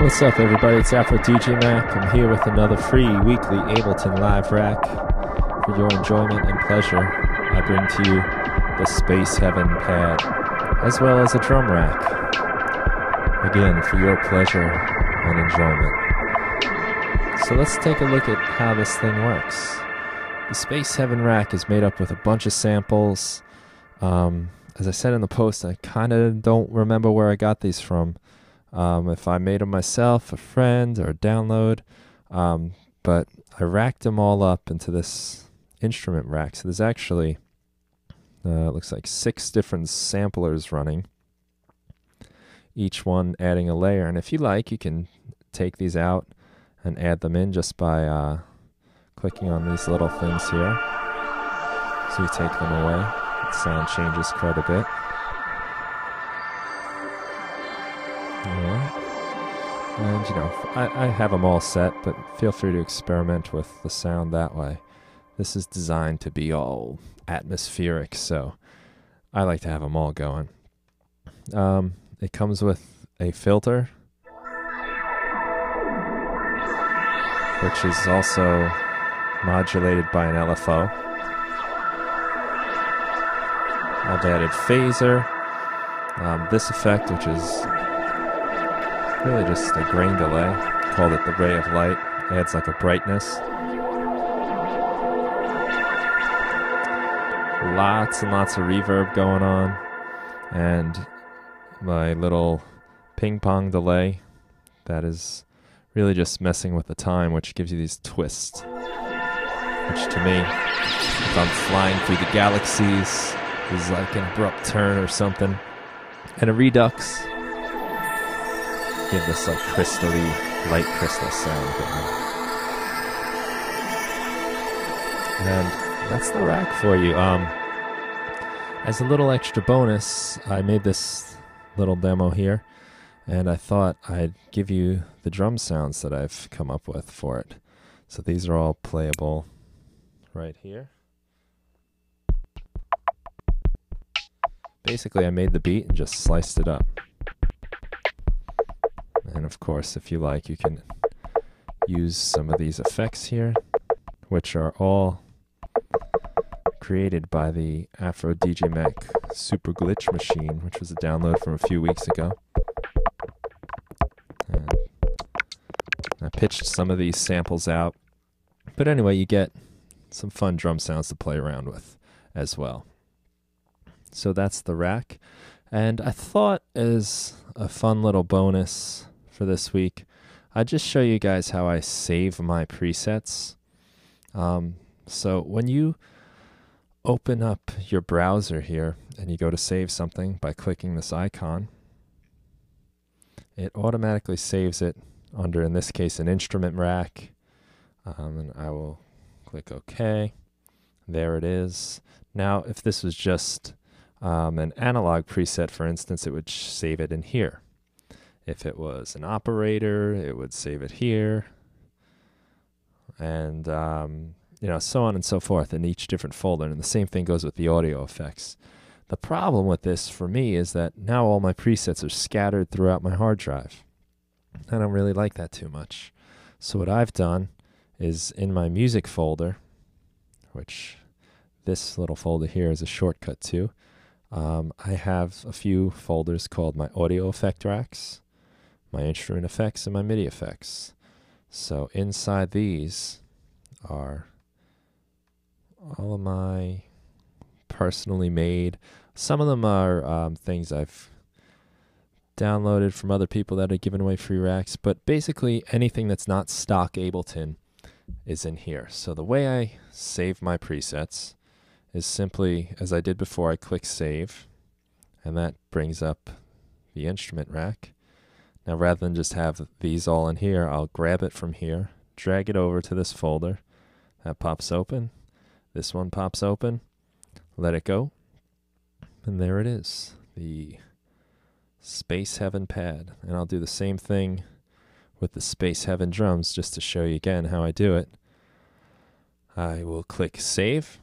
What's up, everybody? It's AfroDJMac. I'm here with another free weekly Ableton live rack. For your enjoyment and pleasure, I bring to you the Space Heaven pad, as well as a drum rack. Again, for your pleasure and enjoyment. So let's take a look at how this thing works. The Space Heaven rack is made up with a bunch of samples. As I said in the post, I kind of don't remember where I got these from. If I made them myself, a friend, or a download. But I racked them all up into this instrument rack. So there's actually, it looks like 6 different samplers running, each one adding a layer. And if you like, you can take these out and add them in just by clicking on these little things here. So you take them away. The sound changes quite a bit. Alright. And, you know, I have them all set, but feel free to experiment with the sound that way. This is designed to be all atmospheric, so I like to have them all going. It comes with a filter, which is also modulated by an LFO. I've added phaser, this effect, which is really just a grain delay. Called it the ray of light. Adds like a brightness. Lots and lots of reverb going on. And my little ping pong delay that is really just messing with the time, which gives you these twists. Which to me, if I'm flying through the galaxies, is like an abrupt turn or something. And a redux. Give this like crystally, light crystal sound going. And that's the rack for you. As a little extra bonus, I made this little demo here, and I thought I'd give you the drum sounds that I've come up with for it. So these are all playable right here. Basically, I made the beat and just sliced it up. And of course, if you like, you can use some of these effects here, which are all created by the AfroDJMac Super Glitch Machine, which was a download from a few weeks ago. And I pitched some of these samples out. But anyway, you get some fun drum sounds to play around with as well. So that's the rack. And I thought as a fun little bonus for this week, I'd just show you guys how I save my presets. So when you open up your browser here and you go to save something by clicking this icon, it automatically saves it under, in this case, an instrument rack. And I will click OK. There it is. Now, if this was just an analog preset, for instance, it would save it in here. If it was an operator, it would save it here. And, you know, so on and so forth in each different folder. And the same thing goes with the audio effects. The problem with this for me is that now all my presets are scattered throughout my hard drive. I don't really like that too much. So what I've done is in my music folder, which this little folder here is a shortcut to, I have a few folders called my audio effect racks, my instrument effects, and my MIDI effects. So inside these are all of my personally made. Some of them are things I've downloaded from other people that are giving away free racks, but basically anything that's not stock Ableton is in here. So the way I save my presets is simply, as I did before, I click save, and that brings up the instrument rack. Now rather than just have these all in here, I'll grab it from here, drag it over to this folder. That pops open. This one pops open. Let it go. And there it is, the Space Heaven pad. And I'll do the same thing with the Space Heaven drums just to show you again how I do it. I will click save.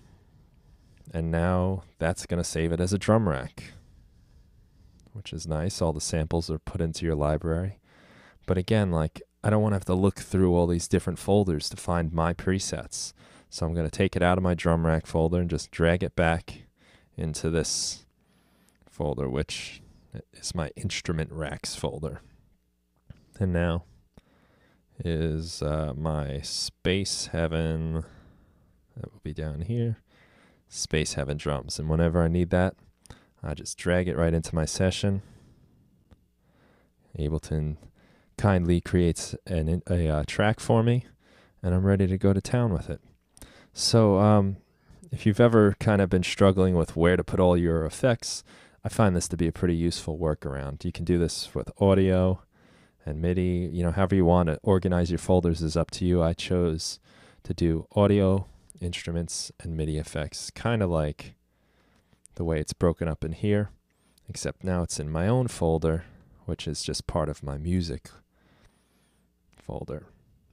And now that's going to save it as a drum rack, which is nice. All the samples are put into your library. But again, like, I don't want to have to look through all these different folders to find my presets. So I'm going to take it out of my drum rack folder and just drag it back into this folder, which is my instrument racks folder. And now is my Space Heaven, that will be down here, Space Heaven drums. And whenever I need that, I just drag it right into my session. Ableton kindly creates a track for me, and I'm ready to go to town with it. So if you've ever kind of been struggling with where to put all your effects, I find this to be a pretty useful workaround. You can do this with audio and MIDI, you know, however you want to organize your folders is up to you. I chose to do audio, instruments, and MIDI effects, kind of like the way it's broken up in here, except now it's in my own folder, which is just part of my music folder.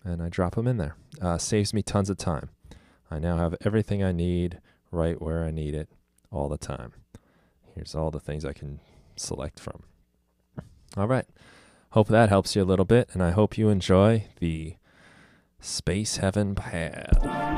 And I drop them in there. Saves me tons of time. I now have everything I need right where I need it all the time. Here's all the things I can select from. All right. Hope that helps you a little bit, and I hope you enjoy the Space Heaven pad.